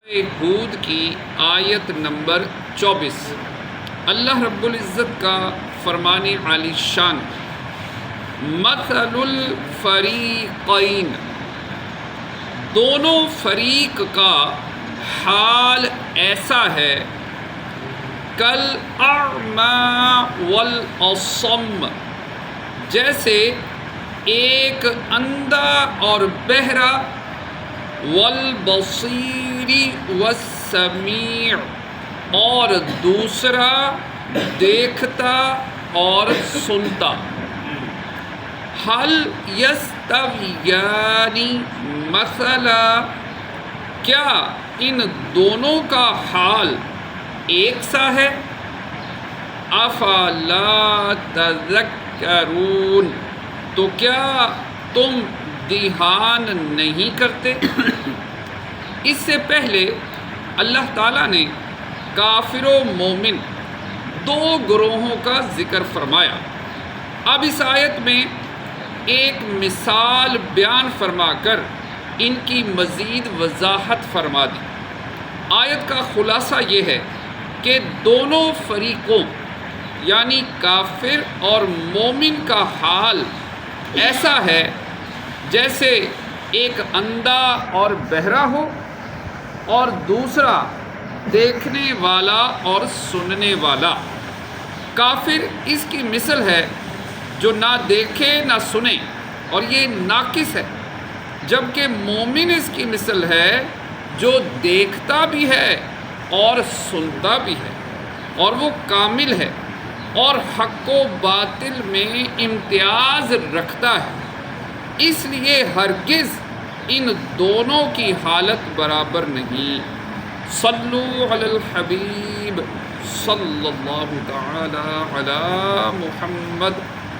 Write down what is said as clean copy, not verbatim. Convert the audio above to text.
ہود کی آیت نمبر 24 اللہ رب العزت کا فرمان عالی شان، مثل الفریقین، دونوں فریق کا حال ایسا ہے، کالاعمی والاصم، جیسے ایک اندھا اور بہرا، والبصیر والسمیع، اور دوسرا دیکھتا اور سنتا، حل یستویان مثلا، کیا ان دونوں کا حال ایک سا ہے؟ افلا تذکرون، تو کیا تم دھیان نہیں کرتے؟ اس سے پہلے اللہ تعالیٰ نے کافر و مومن دو گروہوں کا ذکر فرمایا۔ اب اس آیت میں ایک مثال بیان فرما کر ان کی مزید وضاحت فرما دی۔ آیت کا خلاصہ یہ ہے کہ دونوں فریقوں یعنی کافر اور مومن کا حال ایسا ہے جیسے ایک اندھا اور بہرا ہو اور دوسرا دیکھنے والا اور سننے والا۔ کافر اس کی مثل ہے جو نہ دیکھے نہ سنے اور یہ ناقص ہے، جبکہ مومن اس کی مثل ہے جو دیکھتا بھی ہے اور سنتا بھی ہے، اور وہ کامل ہے اور حق و باطل میں امتیاز رکھتا ہے۔ اس لیے ہرگز ان دونوں کی حالت برابر نہیں۔ صلو علی الحبیب صلی اللہ تعالی علی محمد۔